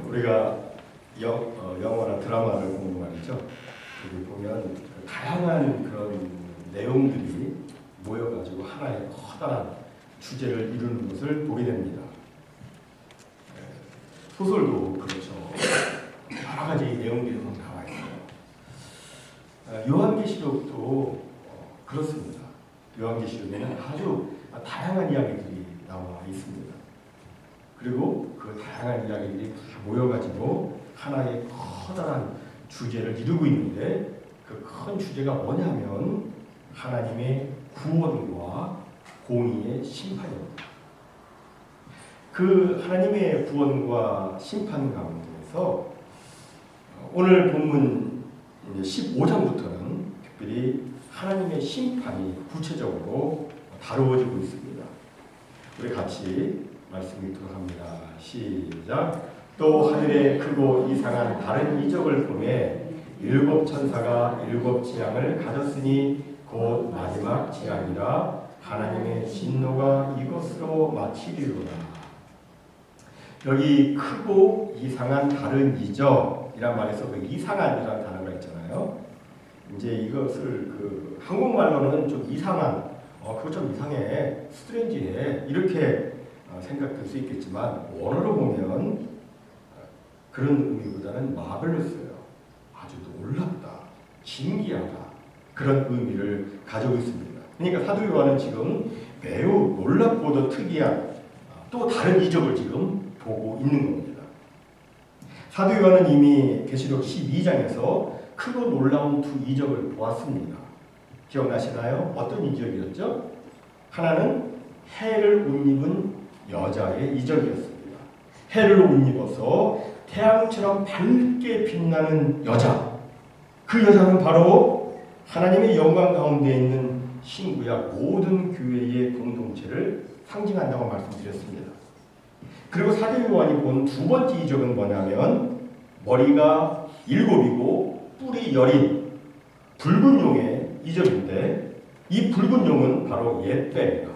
우리가 영화나 드라마를 보면 말이죠. 여기 보면 다양한 그런 내용들이 모여가지고 하나의 커다란 주제를 이루는 것을 보게 됩니다. 소설도 그렇죠. 여러 가지 내용들이 나와 있어요. 요한계시록도 그렇습니다. 요한계시록에는 아주 다양한 이야기들이 나와 있습니다. 그리고 그 다양한 이야기들이 다 모여가지고 하나의 커다란 주제를 이루고 있는데 그 큰 주제가 뭐냐면 하나님의 구원과 공의의 심판입니다. 그 하나님의 구원과 심판 가운데서 오늘 본문 15장부터는 특별히 하나님의 심판이 구체적으로 다루어지고 있습니다. 우리 같이 말씀 읽도록 합니다. 시작. 또 하늘에 크고 이상한 다른 이적을 보매 일곱 천사가 일곱 재앙을 가졌으니 곧 마지막 재앙이라 하나님의 진노가 이것으로 마치리로다. 여기 크고 이상한 다른 이적이란 말에서 그 이상한이라는 단어가 있잖아요. 이제 이것을 그 한국말로는 좀 이상한, 그거 좀 이상해, 스트레인지해 이렇게 생각될 수 있겠지만 원어로 보면 그런 의미보다는 마블러스예요. 아주 놀랍다, 신기하다 그런 의미를 가지고 있습니다. 그러니까 사도 요한은 지금 매우 놀랍고도 특이한 또 다른 이적을 지금 보고 있는 겁니다. 사도 요한은 이미 계시록 12장에서 크고 놀라운 두 이적을 보았습니다. 기억나시나요? 어떤 이적이었죠? 하나는 해를 옷 입은 여자의 이적이었습니다. 해를 옷 입어서 태양처럼 밝게 빛나는 여자. 그 여자는 바로 하나님의 영광 가운데 있는 신구약 모든 교회의 공동체를 상징한다고 말씀드렸습니다. 그리고 사도 요한이 본 두 번째 이적은 뭐냐면 머리가 7이고 뿔이 10인 붉은 용의 이적인데 이 붉은 용은 바로 옛뱀이다.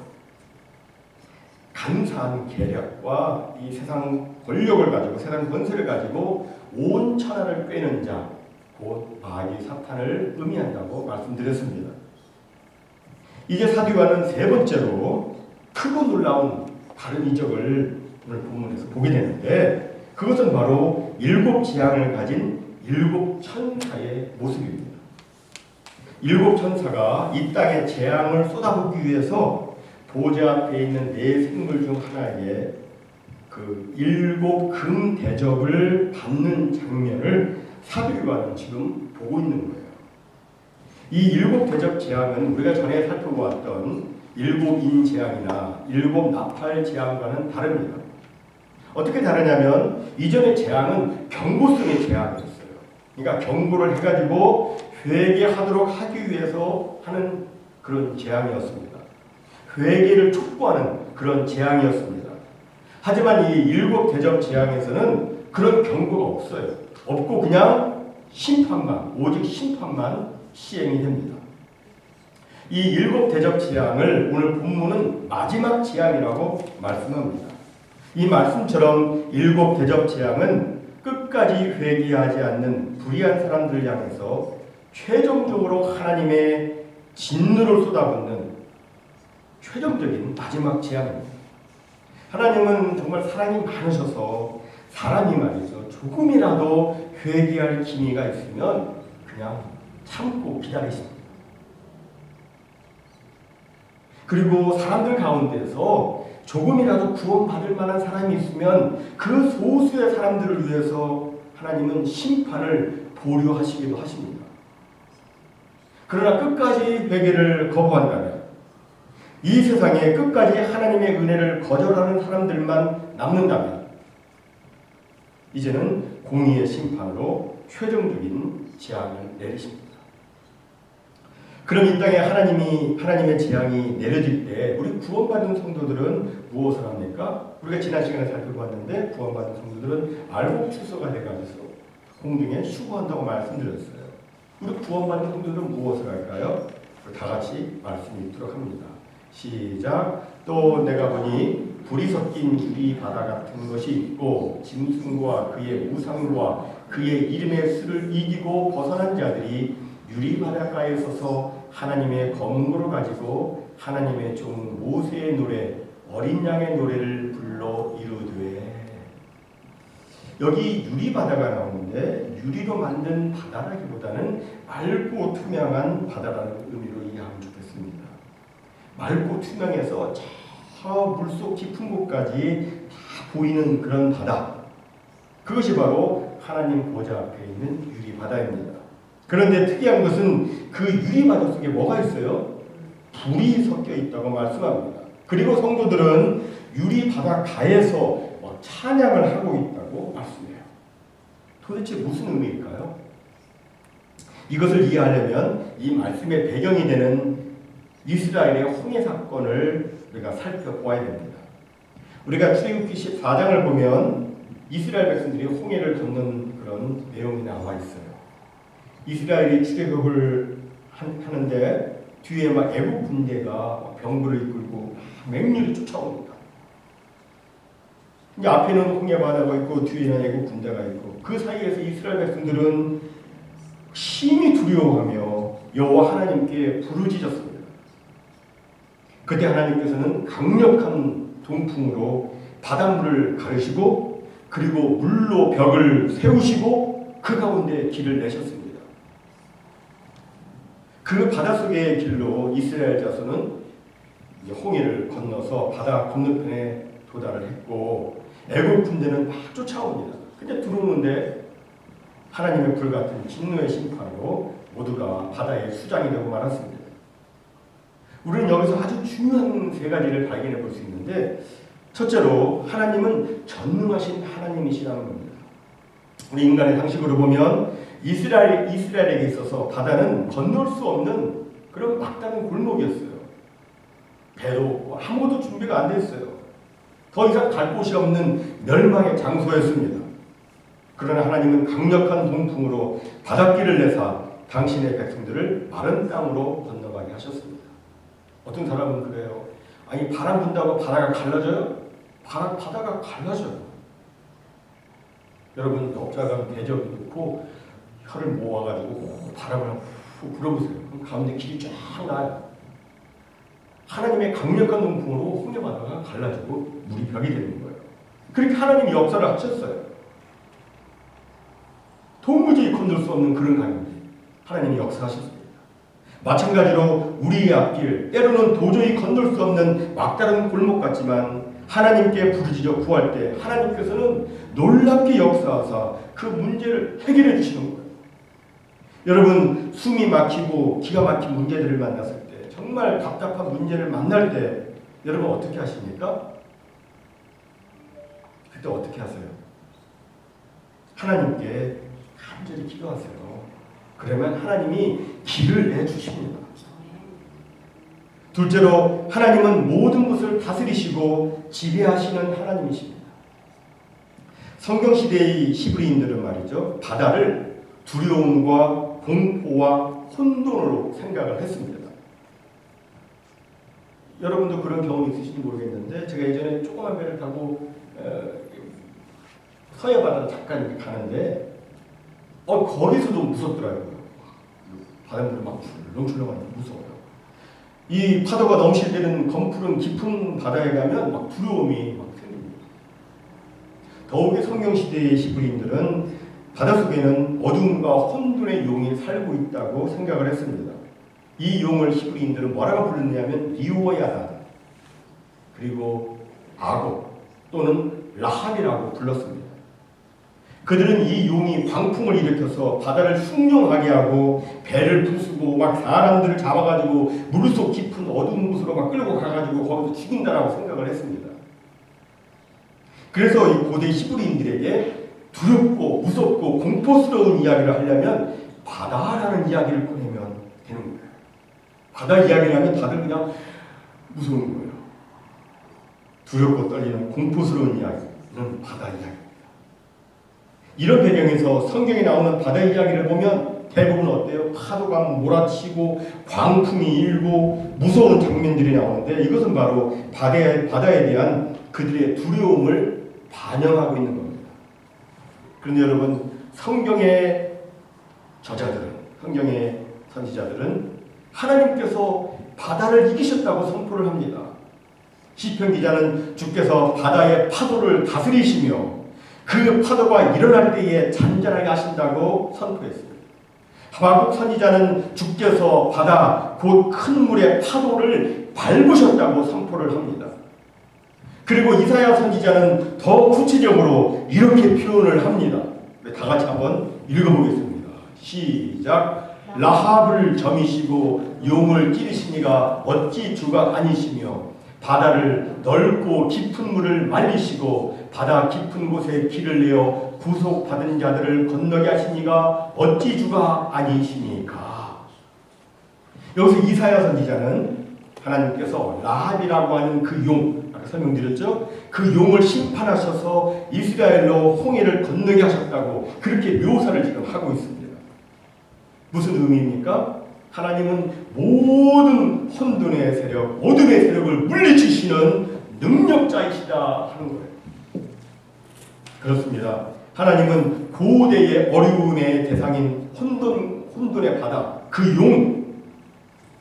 간사한 계략과 이 세상 권력을 가지고 세상 권세를 가지고 온 천하를 꿰는 자, 곧 마귀 사탄을 의미한다고 말씀드렸습니다. 이제 사도 요한은 세 번째로 크고 놀라운 다른 이적을 오늘 본문에서 보게 되는데 그것은 바로 일곱 재앙을 가진 일곱 천사의 모습입니다. 일곱 천사가 이 땅에 재앙을 쏟아붓기 위해서 보좌 앞에 있는 네 생물 중 하나에 그 일곱 금 대접을 받는 장면을 사도 요한은 지금 보고 있는 거예요. 이 일곱 대접 재앙은 우리가 전에 살펴보았던 일곱 인 재앙이나 일곱 나팔 재앙과는 다릅니다. 어떻게 다르냐면 이전의 재앙은 경고성의 재앙이었어요. 그러니까 경고를 해가지고 회개하도록 하기 위해서 하는 그런 재앙이었습니다. 회개를 촉구하는 그런 재앙이었습니다. 하지만 이 일곱 대접 재앙에서는 그런 경고가 없어요. 없고 그냥 심판만, 오직 심판만 시행이 됩니다. 이 일곱 대접 재앙을 오늘 본문은 마지막 재앙이라고 말씀합니다. 이 말씀처럼 일곱 대접 재앙은 끝까지 회개하지 않는 불의한 사람들을 향해서 최종적으로 하나님의 진노를 쏟아붓는 최종적인 마지막 재앙입니다. 하나님은 정말 사랑이 많으셔서 사람이 말이죠. 조금이라도 회개할 기미가 있으면 그냥 참고 기다리십니다. 그리고 사람들 가운데서 조금이라도 구원받을 만한 사람이 있으면 그 소수의 사람들을 위해서 하나님은 심판을 보류하시기도 하십니다. 그러나 끝까지 회개를 거부한다면 이 세상에 끝까지 하나님의 은혜를 거절하는 사람들만 남는다면 이제는 공의의 심판으로 최종적인 재앙을 내리십니다. 그럼 이 땅에 하나님의 재앙이 내려질 때 우리 구원받은 성도들은 무엇을 합니까? 우리가 지난 시간에 살펴봤는데 구원받은 성도들은 알곡 추수가 돼가지고 공중에 수고한다고 말씀드렸어요. 우리 구원받은 성도들은 무엇을 할까요? 다 같이 말씀 읽도록 합니다. 시작. 또 내가 보니 불이 섞인 유리 바다 같은 것이 있고 짐승과 그의 우상과 그의 이름의 수를 이기고 벗어난 자들이 유리 바닷가에 서서 하나님의 검으로 가지고 하나님의 종 모세의 노래 어린 양의 노래를 불러 이루되. 여기 유리 바다가 나오는데 유리로 만든 바다라기보다는 맑고 투명한 바다라는 의미로 이해하면 좋겠습니다. 맑고 투명해서 저 물속 깊은 곳까지 다 보이는 그런 바다. 그것이 바로 하나님 보좌 앞에 있는 유리 바다입니다. 그런데 특이한 것은 그 유리 바다 속에 뭐가 있어요? 불이 섞여 있다고 말씀합니다. 그리고 성도들은 유리 바닷가에서 찬양을 하고 있다고 말씀해요. 도대체 무슨 의미일까요? 이것을 이해하려면 이 말씀의 배경이 되는 이스라엘의 홍해 사건을 우리가 살펴보아야 됩니다. 우리가 출애굽기 14장을 보면 이스라엘 백성들이 홍해를 건넌 그런 내용이 나와 있어요. 이스라엘이 출애굽을 하는데 뒤에 막 애국 군대가 병거를 이끌고 맹렬히 쫓아옵니다. 이제 앞에는 홍해 바다가 있고 뒤에는 애국 군대가 있고 그 사이에서 이스라엘 백성들은 심히 두려워하며 여호와 하나님께 부르짖었습니다. 그때 하나님께서는 강력한 동풍으로 바닷물을 가르시고 그리고 물로 벽을 세우시고 그 가운데 길을 내셨습니다. 그 바닷속의 길로 이스라엘 자손은 홍해를 건너서 바다 건너편에 도달을 했고 애국 군대는 막 쫓아옵니다. 근데 들어오는데 하나님의 불같은 진노의 심판으로 모두가 바다의 수장이 되고 말았습니다. 우리는 여기서 아주 중요한 세 가지를 발견해 볼 수 있는데 첫째로 하나님은 전능하신 하나님이시라는 겁니다. 우리 인간의 상식으로 보면 이스라엘에게 있어서 바다는 건널 수 없는 그런 막다른 골목이었어요. 배도 없고 아무것도 준비가 안 됐어요. 더 이상 갈 곳이 없는 멸망의 장소였습니다. 그러나 하나님은 강력한 동풍으로 바닷길을 내사 당신의 백성들을 마른 땅으로 건너가게 하셨습니다. 어떤 사람은 그래요. 아니 바람 분다고 바다가 갈라져요? 바다가 갈라져요. 여러분 역사가 대적이 놓고 혀를 모아가지고 바람을 후 불어보세요. 그럼 가운데 길이 쫙 나요. 하나님의 강력한 동풍으로 홍해 바다가 갈라지고 물이 벽이 되는 거예요. 그렇게 하나님이 역사를 하셨어요. 도무지 건들 수 없는 그런 가운데 하나님이 역사하셨습니다. 마찬가지로 우리의 앞길, 때로는 도저히 건널 수 없는 막다른 골목 같지만 하나님께 부르짖어 구할 때 하나님께서는 놀랍게 역사하사 그 문제를 해결해 주시는 거예요. 여러분 숨이 막히고 기가 막힌 문제들을 만났을 때 정말 답답한 문제를 만날 때 여러분 어떻게 하십니까? 그때 어떻게 하세요? 하나님께 간절히 기도하세요. 그러면 하나님이 길을 내주십니다. 둘째로 하나님은 모든 것을 다스리시고 지배하시는 하나님이십니다. 성경시대의 히브리인들은 말이죠. 바다를 두려움과 공포와 혼돈으로 생각을 했습니다. 여러분도 그런 경험이 있으신지 모르겠는데 제가 예전에 조그만 배를 타고 서해바다 잠깐 가는데 거기서도 무섭더라고요. 바닷물이 막 출렁출렁하니까 무서워요. 이 파도가 넘칠 때는 검푸른 깊은 바다에 가면 막 두려움이 막 생깁니다. 더욱이 성경시대의 히브리인들은 바닷속에는 어둠과 혼돈의 용이 살고 있다고 생각을 했습니다. 이 용을 히브리인들은 뭐라고 불렀냐면 리오야다 그리고 아고 또는 라합이라고 불렀습니다. 그들은 이 용이 광풍을 일으켜서 바다를 숭늉하게 하고 배를 부수고 막 사람들을 잡아가지고 물속 깊은 어두운 곳으로 막 끌고 가가지고 거기서 죽인다라고 생각을 했습니다. 그래서 이 고대 히브리인들에게 두렵고 무섭고 공포스러운 이야기를 하려면 바다라는 이야기를 꺼내면 되는 거예요. 바다 이야기를 하면 다들 그냥 무서운 거예요. 두렵고 떨리는 공포스러운 이야기는 바다 이야기입니다. 이런 배경에서 성경에 나오는 바다 이야기를 보면 대부분 어때요? 파도가 몰아치고 광풍이 일고 무서운 장면들이 나오는데 이것은 바로 바다에 대한 그들의 두려움을 반영하고 있는 겁니다. 그런데 여러분, 성경의 저자들은, 성경의 선지자들은 하나님께서 바다를 이기셨다고 선포를 합니다. 시편 기자는 주께서 바다의 파도를 다스리시며 그 파도가 일어날 때에 잔잔하게 하신다고 선포했습니다. 하박국 선지자는 주께서 바다 곧 큰 물의 파도를 밟으셨다고 선포를 합니다. 그리고 이사야 선지자는 더 구체적으로 이렇게 표현을 합니다. 다 같이 한번 읽어보겠습니다. 시작. 라합을 점이시고 용을 찌르시니가 어찌 주가 아니시며 바다를 넓고 깊은 물을 말리시고 바다 깊은 곳에 길을 내어 구속받은 자들을 건너게 하시니가 어찌 주가 아니시니까. 여기서 이사야 선지자는 하나님께서 라합이라고 하는 그 용, 아까 설명드렸죠? 그 용을 심판하셔서 이스라엘로 홍해를 건너게 하셨다고 그렇게 묘사를 지금 하고 있습니다. 무슨 의미입니까? 하나님은 모든 혼돈의 세력, 어둠의 세력을 물리치시는 능력자이시다 하는 거예요. 그렇습니다. 하나님은 고대의 어려움의 대상인 혼돈의 바다, 그 용,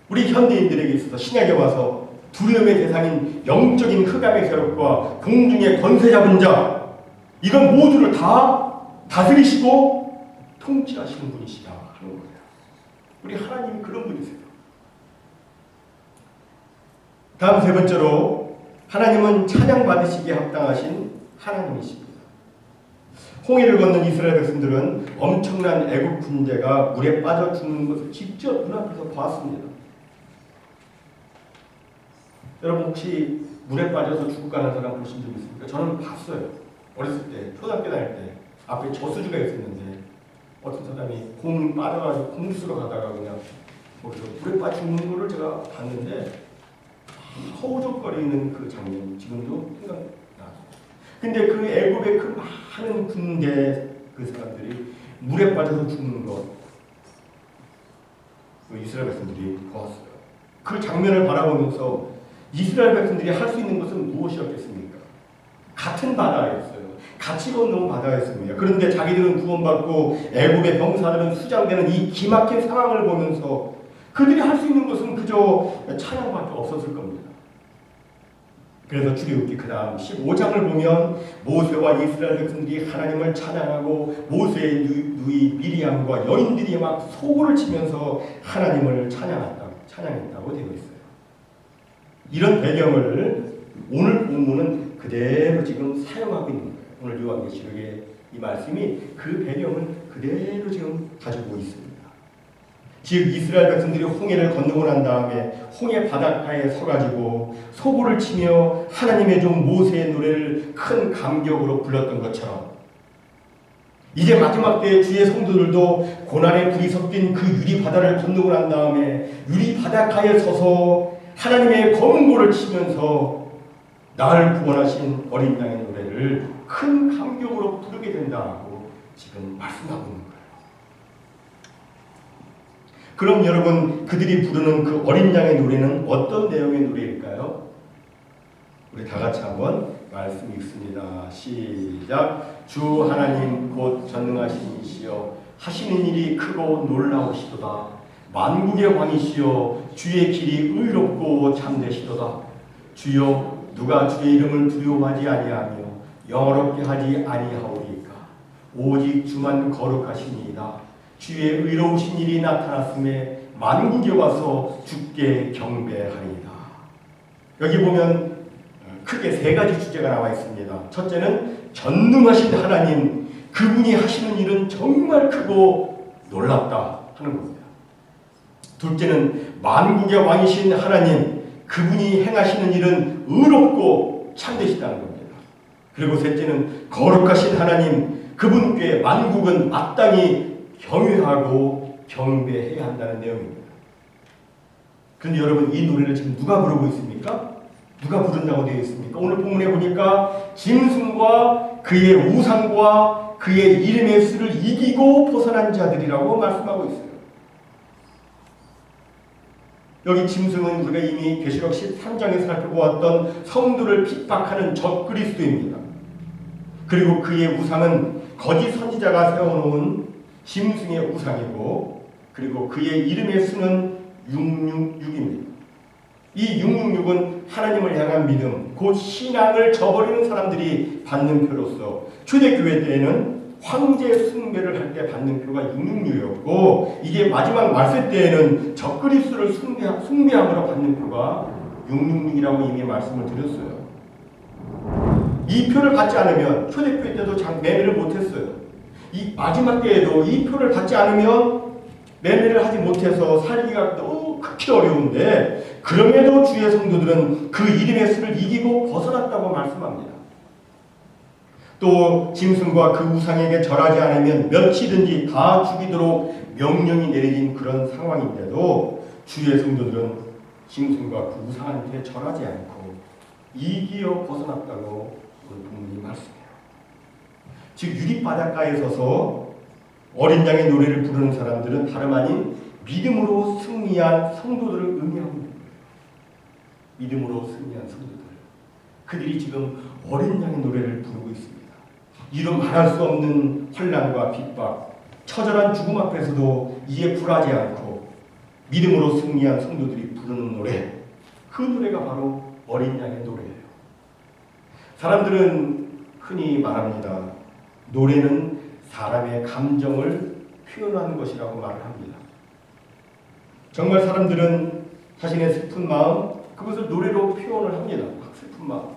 우리 현대인들에게 있어서 신약에 와서 두려움의 대상인 영적인 흑암의 세력과 공중의 권세 잡은 자, 이건 모두를 다 다스리시고 통치하시는 분이시다 하는 거예요. 우리 하나님이 그런 분이세요. 다음 세 번째로, 하나님은 찬양받으시기에 합당하신 하나님이십니다. 홍해를 건넌 이스라엘 백성들은 엄청난 애국 군대가 물에 빠져 죽는 것을 직접 눈앞에서 보았습니다. 여러분 혹시 물에 빠져서 죽고 가는 사람 보신 적 있습니까? 저는 봤어요. 어렸을 때, 초등학교 다닐 때 앞에 저수지가 있었는데 어떤 사람이 공 빠져가지고 공수로 가다가 그냥 거기서 물에 빠져 죽는 거를 제가 봤는데 허우적거리는 그 장면 지금도 생각나. 근데 그 애굽의 그 많은 군대 그 사람들이 물에 빠져서 죽는 것, 그 이스라엘 백성들이 보았어요. 그 장면을 바라보면서 이스라엘 백성들이 할 수 있는 것은 무엇이었겠습니까? 같은 바다였어요. 같이 건너온 바다였습니다. 그런데 자기들은 구원받고 애굽의 병사들은 수장되는 이 기막힌 상황을 보면서 그들이 할 수 있는 것은 그저 찬양밖에 없었을 겁니다. 그래서 출애굽기 그 다음 15장을 보면 모세와 이스라엘 백성들이 하나님을 찬양하고 모세의 누이 미리암과 여인들이 막 소고를 치면서 하나님을 찬양했다고 되어 있어요. 이런 배경을 오늘 본문은 그대로 지금 사용하고 있는 거예요. 오늘 요한계시록의 이 말씀이 그 배경을 그대로 지금 가지고 있습니다. 즉 이스라엘 백성들이 홍해를 건너고 난 다음에 홍해 바닷가에 서가지고 소고를 치며 하나님의 종 모세의 노래를 큰 감격으로 불렀던 것처럼 이제 마지막 때에 주의 성도들도 고난의 불이 섞인 그 유리 바다를 건너고 난 다음에 유리 바닷가에 서서 하나님의 검은고를 치면서 나를 구원하신 어린 양의 노래를 큰 감격으로 부르게 된다고 지금 말씀하고 있는 거예요. 그럼 여러분, 그들이 부르는 그 어린 양의 노래는 어떤 내용의 노래일까요? 우리 다 같이 한번 말씀 읽습니다. 시작. 주 하나님 곧 전능하신 이시여 하시는 일이 크고 놀라우시도다. 만국의 왕이시여 주의 길이 의롭고 참되시도다. 주여 누가 주의 이름을 두려워하지 아니하며 영어롭게 하지 아니하오리까. 오직 주만 거룩하시니이다. 주의 의로우신 일이 나타났음에 만국에 와서 주께 경배하리이다. 여기 보면 크게 세 가지 주제가 나와 있습니다. 첫째는 전능하신 하나님, 그분이 하시는 일은 정말 크고 놀랍다 하는 겁니다. 둘째는 만국의 왕이신 하나님, 그분이 행하시는 일은 의롭고 참되시다는 겁니다. 그리고 셋째는 거룩하신 하나님, 그분께 만국은 마땅히 경외하고 경배해야 한다는 내용입니다. 그런데 여러분, 이 노래를 지금 누가 부르고 있습니까? 누가 부른다고 되어 있습니까? 오늘 본문에 보니까 짐승과 그의 우상과 그의 이름의 수를 이기고 벗어난 자들이라고 말씀하고 있어요. 여기 짐승은 우리가 이미 계시록 13장에서 살펴보았던 성도를 핍박하는 적그리스도입니다. 그리고 그의 우상은 거짓 선지자가 세워놓은 짐승의 우상이고, 그리고 그의 이름의 수는 666입니다. 이 666은 하나님을 향한 믿음, 곧 신앙을 저버리는 사람들이 받는 표로서 초대교회 때에는 황제 숭배를 할 때 받는 표가 666이었고, 이게 마지막 말세 때에는 적그리스도를 숭배함으로 받는 표가 666이라고 이미 말씀을 드렸어요. 이 표를 받지 않으면, 초대교회 때도 매매를 못했어요. 이 마지막 때에도 이 표를 받지 않으면 매매를 하지 못해서 살기가 너무 극히 어려운데, 그럼에도 주의 성도들은 그 이름의 수를 이기고 벗어났다고 말씀합니다. 또 짐승과 그 우상에게 절하지 않으면 며칠든지 다 죽이도록 명령이 내려진 그런 상황인데도 주의 성도들은 짐승과 그 우상한테 절하지 않고 이기어 벗어났다고 오늘 본문이 말씀해요. 즉 유리바닷가에 서서 어린 양의 노래를 부르는 사람들은 다름 아닌 믿음으로 승리한 성도들을 의미하고 있는 거예요. 믿음으로 승리한 성도들. 그들이 지금 어린 양의 노래를 부르고 있습니다. 이루 말할 수 없는 환난과 핍박, 처절한 죽음 앞에서도 이에 굴하지 않고 믿음으로 승리한 성도들이 부르는 노래, 그 노래가 바로 어린 양의 노래예요. 사람들은 흔히 말합니다. 노래는 사람의 감정을 표현하는 것이라고 말을 합니다. 정말 사람들은 자신의 슬픈 마음, 그것을 노래로 표현을 합니다. 막 슬픈 마음,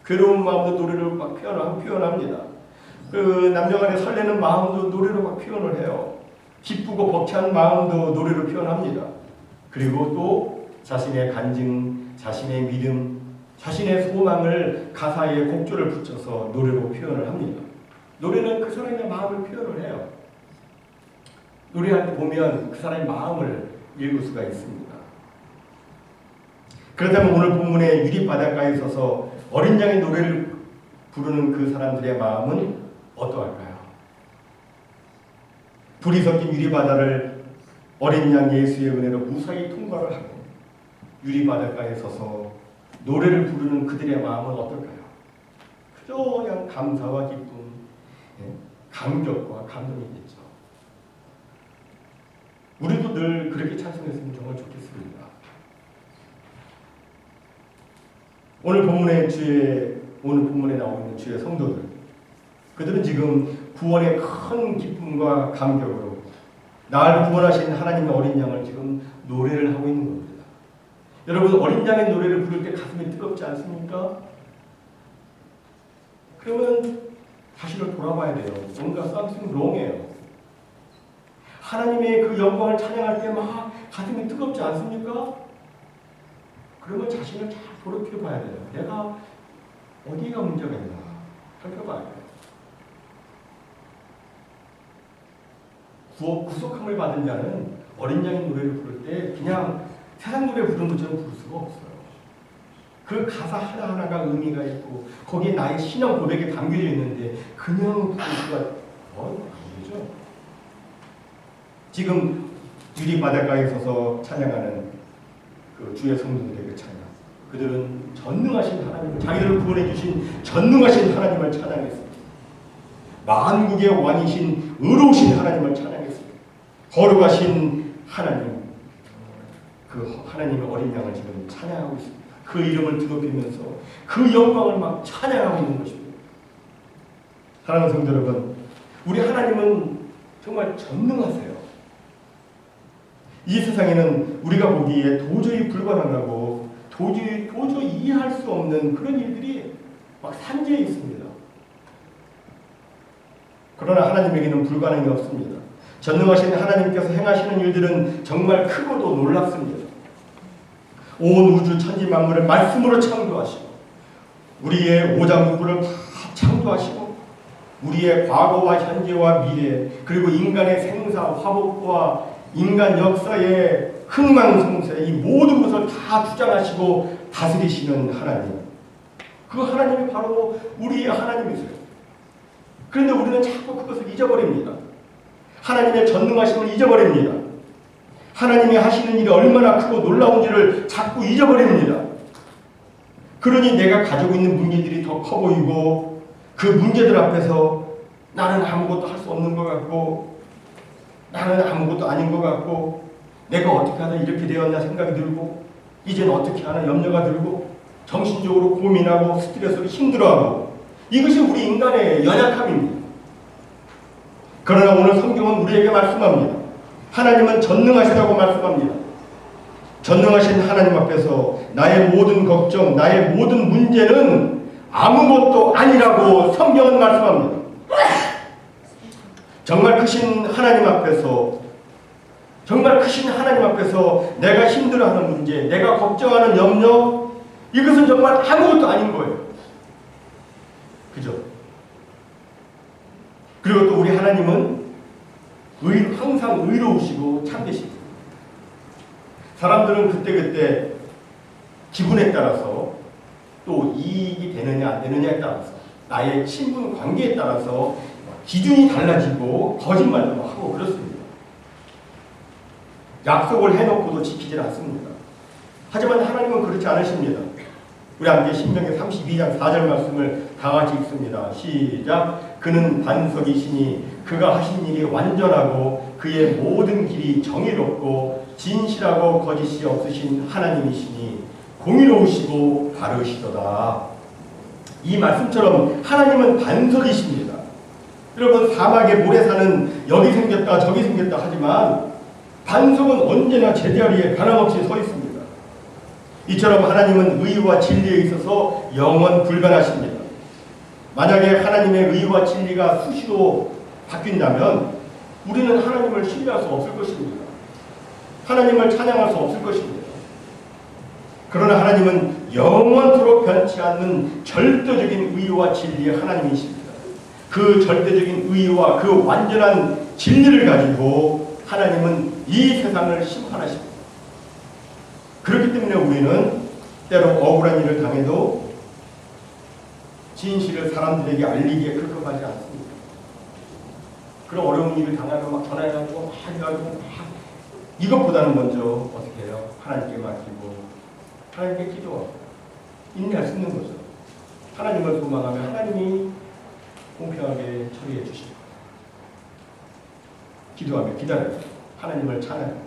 괴로운 마음도 노래로 막 표현합니다. 그 남녀간의 설레는 마음도 노래로 막 표현을 해요. 기쁘고 벅찬 마음도 노래로 표현합니다. 그리고 또 자신의 간증, 자신의 믿음, 자신의 소망을 가사에 곡조를 붙여서 노래로 표현을 합니다. 노래는 그 사람의 마음을 표현을 해요. 노래할 때 보면 그 사람의 마음을 읽을 수가 있습니다. 그렇다면 오늘 본문의 유리바닷가에 서서 어린 양의 노래를 부르는 그 사람들의 마음은 어떠할까요? 불이 섞인 유리바다를 어린 양 예수의 은혜로 무사히 통과를 하고 유리바닷가에 서서 노래를 부르는 그들의 마음은 어떨까요? 그저 그냥 감사와 기쁨, 감격과 감동이겠죠. 우리도 늘 그렇게 찬송했으면 정말 좋겠습니다. 오늘 본문에 나오고 있는 주의 성도들, 그들은 지금 구원의 큰 기쁨과 감격으로 나를 구원하신 하나님의 어린 양을 지금 노래를 하고 있는 겁니다. 여러분, 어린 양의 노래를 부를 때 가슴이 뜨겁지 않습니까? 그러면 자신을 돌아봐야 돼요. 뭔가 something wrong해요. 하나님의 그 영광을 찬양할 때 막 가슴이 뜨겁지 않습니까? 그러면 자신을 잘 돌이켜봐야 돼요. 내가 어디가 문제가 있나 살펴봐야 돼요. 구속함을 받은 자는 어린 양의 노래를 부를 때 그냥 세상 노래 부르는 것처럼 부를 수가 없어요. 그 가사 하나하나가 의미가 있고 거기에 나의 신앙 고백이 담겨져 있는데 그냥 부를 수가 안 되죠. 지금 유리바닷가에 서서 찬양하는 그 주의 성도들의 그 찬양, 그들은 전능하신 하나님을, 자기들을 구원해 주신 전능하신 하나님을 찬양했습니다. 만국의 왕이신 의로우신 하나님을 찬양했습니다. 거룩하신 하나님, 그 하나님의 어린 양을 지금 찬양하고 있습니다. 그 이름을 드높이면서 그 영광을 막 찬양하고 있는 것입니다. 사랑하는 성도 여러분, 우리 하나님은 정말 전능하세요. 이 세상에는 우리가 보기에 도저히 불가능하고 도저히 이해할 수 없는 그런 일들이 막 산재해 있습니다. 그러나 하나님에게는 불가능이 없습니다. 전능하신 하나님께서 행하시는 일들은 정말 크고도 놀랍습니다. 온 우주 천지 만물을 말씀으로 창조하시고 우리의 오장육부를 다 창조하시고 우리의 과거와 현재와 미래, 그리고 인간의 생사 화복과 인간 역사의 흥망성쇠, 이 모든 것을 다 주장하시고 다스리시는 하나님, 그 하나님이 바로 우리의 하나님이세요. 그런데 우리는 자꾸 그것을 잊어버립니다. 하나님의 전능하심을 잊어버립니다. 하나님이 하시는 일이 얼마나 크고 놀라운지를 자꾸 잊어버립니다. 그러니 내가 가지고 있는 문제들이 더 커 보이고 그 문제들 앞에서 나는 아무것도 할 수 없는 것 같고 나는 아무것도 아닌 것 같고 내가 어떻게 하다 이렇게 되었나 생각이 들고 이제는 어떻게 하나 염려가 들고 정신적으로 고민하고 스트레스로 힘들어하고 이것이 우리 인간의 연약함입니다. 그러나 오늘 성경은 우리에게 말씀합니다. 하나님은 전능하시다고 말씀합니다. 전능하신 하나님 앞에서 나의 모든 걱정, 나의 모든 문제는 아무것도 아니라고 성경은 말씀합니다. 정말 크신 하나님 앞에서 내가 힘들어하는 문제, 내가 걱정하는 염려, 이것은 정말 아무것도 아닌 거예요. 그죠? 그리고 또 우리 하나님은 항상 의로우시고 참되십니다. 사람들은 그때그때 기분에 따라서 또 이익이 되느냐 안 되느냐에 따라서 나의 친분 관계에 따라서 기준이 달라지고 거짓말도 하고 그렇습니다. 약속을 해놓고도 지키질 않습니다. 하지만 하나님은 그렇지 않으십니다. 우리 함께 신명기 32장 4절 말씀을 다 같이 읽습니다. 시작. 그는 반석이시니 그가 하신 일이 완전하고 그의 모든 길이 정의롭고 진실하고 거짓이 없으신 하나님이시니 공의로우시고 바르시도다. 이 말씀처럼 하나님은 반석이십니다. 여러분, 사막에 모래 사는 여기 생겼다 저기 생겼다 하지만 반석은 언제나 제자리에 변함없이 서 있습니다. 이처럼 하나님은 의와 진리에 있어서 영원 불변하십니다. 만약에 하나님의 의와 진리가 수시로 바뀐다면 우리는 하나님을 신뢰할 수 없을 것입니다. 하나님을 찬양할 수 없을 것입니다. 그러나 하나님은 영원토록 변치 않는 절대적인 의와 진리의 하나님이십니다. 그 절대적인 의와 그 완전한 진리를 가지고 하나님은 이 세상을 심판하십니다. 그렇기 때문에 우리는 때로 억울한 일을 당해도 진실을 사람들에게 알리기에 급급하지 않습니다. 그런 어려운 일을 당하면 막 전화해가지고 막 해가지고 막 이것보다는 먼저 어떻게 해요? 하나님께 맡기고 하나님께 기도하고 인내할 수 있는 거죠. 하나님을 소망하면 하나님이 공평하게 처리해 주십니다. 기도하며 기다려요. 하나님을 찬양해요.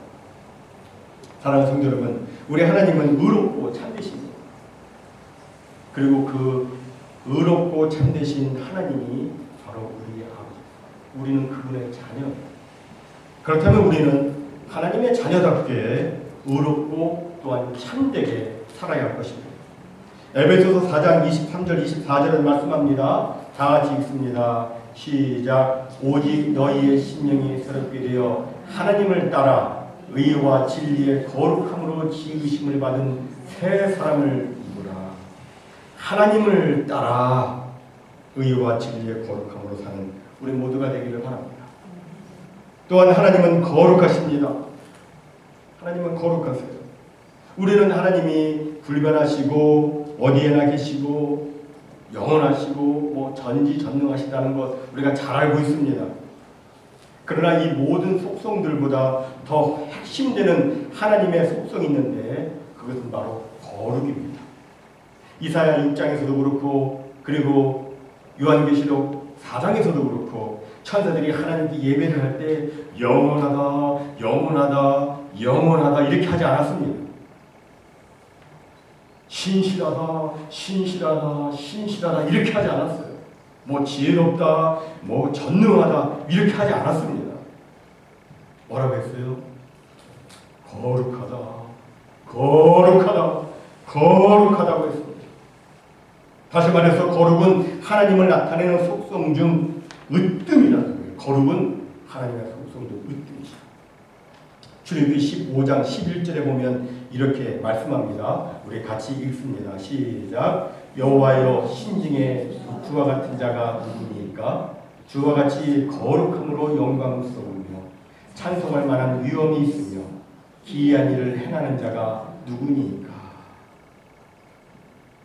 사랑하는 성도 여러분, 우리 하나님은 의롭고 참되십니다. 그리고 그 의롭고 참되신 하나님이 바로 우리의 아버지, 우리는 그분의 자녀. 그렇다면 우리는 하나님의 자녀답게 의롭고 또한 참되게 살아야 할 것입니다. 에베소서 4장 23절 24절을 말씀합니다. 다 같이 읽습니다. 시작. 오직 너희의 심령이 새롭게 되어 하나님을 따라 의와 진리의 거룩함으로 지으심을 받은 새 사람을 입으라. 하나님을 따라 의와 진리의 거룩함으로 사는 우리 모두가 되기를 바랍니다. 또한 하나님은 거룩하십니다. 하나님은 거룩하세요. 우리는 하나님이 불변하시고 어디에나 계시고 영원하시고 뭐 전지전능하시다는 것 우리가 잘 알고 있습니다. 그러나 이 모든 속성들보다 더 핵심되는 하나님의 속성이 있는데 그것은 바로 거룩입니다. 이사야 6장에서도 그렇고 그리고 요한계시록 4장에서도 그렇고 천사들이 하나님께 예배를 할 때 영원하다 영원하다 영원하다 이렇게 하지 않았습니다. 신실하다 신실하다 신실하다 이렇게 하지 않았어요. 뭐 지혜롭다 뭐 전능하다 이렇게 하지 않았습니다. 뭐라고 했어요? 거룩하다 거룩하다 거룩하다고 했습니다. 다시 말해서 거룩은 하나님을 나타내는 속성 중 으뜸이라는 거예요. 거룩은 하나님의 속성 중 으뜸이죠. 출애굽기 15장 11절에 보면 이렇게 말씀합니다. 우리 같이 읽습니다. 시작. 여호와여 신중에 주와 같은 자가 누구니까? 주와 같이 거룩함으로 영광스러우며 찬송할 만한 위엄이 있으며 기이한 일을 행하는 자가 누구니까?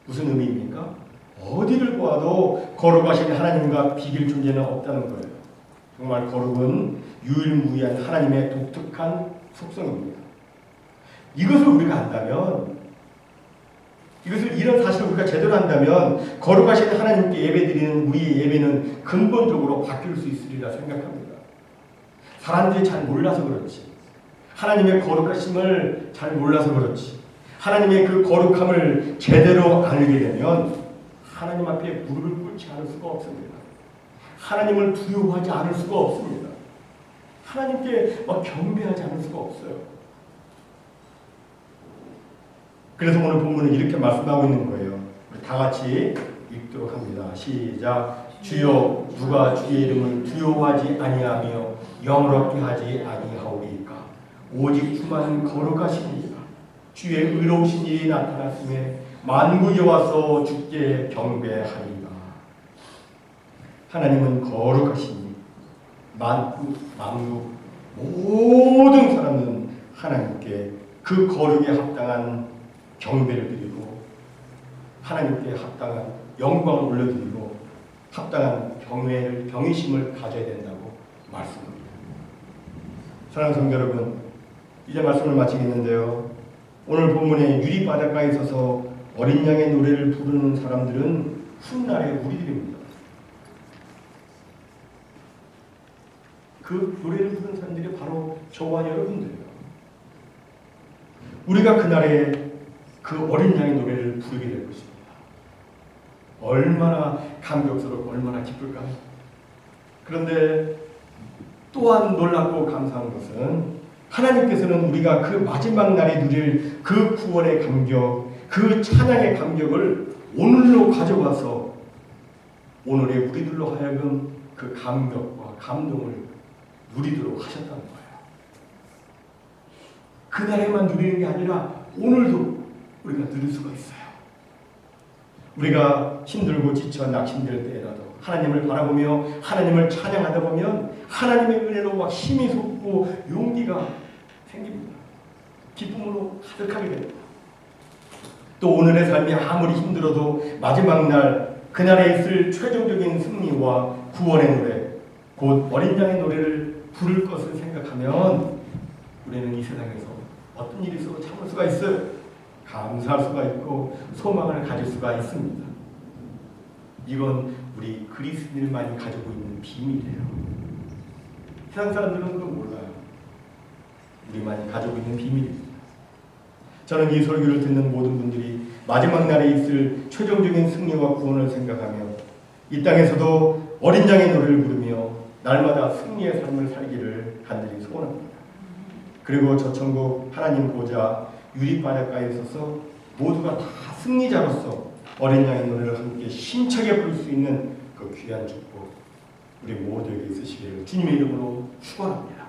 무슨 의미입니까? 어디를 보아도 거룩하신 하나님과 비길 존재는 없다는 거예요. 정말 거룩은 유일무이한 하나님의 독특한 속성입니다. 이것을 우리가 안다면, 이런 사실을 우리가 제대로 한다면 거룩하신 하나님께 예배드리는 우리의 예배는 근본적으로 바뀔 수 있으리라 생각합니다. 사람들이 잘 몰라서 그렇지, 하나님의 거룩하심을 잘 몰라서 그렇지, 하나님의 그 거룩함을 제대로 알게 되면 하나님 앞에 무릎을 꿇지 않을 수가 없습니다. 하나님을 두려워하지 않을 수가 없습니다. 하나님께 경배하지 않을 수가 없어요. 그래서 오늘 본문은 이렇게 말씀하고 있는 거예요. 우리 다 같이 읽도록 합니다. 시작. 주여, 누가 주의 이름을 두려워하지 아니하며 영어롭게 하지 아니하오리까? 오직 주만 거룩하시니라. 주의 의로우신 일이 나타났음에 만국이 와서 주께 경배하리라. 하나님은 거룩하시니 만국 모든 사람은 하나님께 그 거룩에 합당한 경배를 드리고 하나님께 합당한 영광을 올려드리고 합당한 경외심을 가져야 된다고 말씀합니다. 사랑하는 성도 여러분, 이제 말씀을 마치겠는데요. 오늘 본문에 유리바닷가에 서서 어린 양의 노래를 부르는 사람들은 훗날의 우리들입니다. 그 노래를 부르는 사람들이 바로 저와 여러분들이에요. 우리가 그날에 그 어린 양의 노래를 부르게 될 것입니다. 얼마나 감격스럽고 얼마나 기쁠까요? 그런데 또한 놀랍고 감사한 것은 하나님께서는 우리가 그 마지막 날에 누릴 그 구원의 감격, 그 찬양의 감격을 오늘로 가져와서 오늘의 우리들로 하여금 그 감격과 감동을 누리도록 하셨다는 거예요. 그날에만 누리는 게 아니라 오늘도 우리가 누릴 수가 있어요. 우리가 힘들고 지쳐 낙심될 때라도 하나님을 바라보며 하나님을 찬양하다 보면 하나님의 은혜로 막 힘이 솟고 용기가 생깁니다. 기쁨으로 가득하게 됩니다. 또 오늘의 삶이 아무리 힘들어도 마지막 날 그날에 있을 최종적인 승리와 구원의 노래, 곧 어린 양의 노래를 부를 것을 생각하면 우리는 이 세상에서 어떤 일이 있어도 참을 수가 있어요. 감사할 수가 있고 소망을 가질 수가 있습니다. 이건 우리 그리스도인만이 가지고 있는 비밀이에요. 세상 사람들은 그건 몰라요. 우리만이 가지고 있는 비밀입니다. 저는 이 설교를 듣는 모든 분들이 마지막 날에 있을 최종적인 승리와 구원을 생각하며 이 땅에서도 어린 양의 노래를 부르며 날마다 승리의 삶을 살기를 간절히 소원합니다. 그리고 저 천국 하나님 보좌 유리바닷가에 서서 모두가 다 승리자로서 어린 양의 노래를 함께 힘차게 부를 수 있는 그 귀한 축복 우리 모두에게 있으시기를 주님의 이름으로 축원합니다.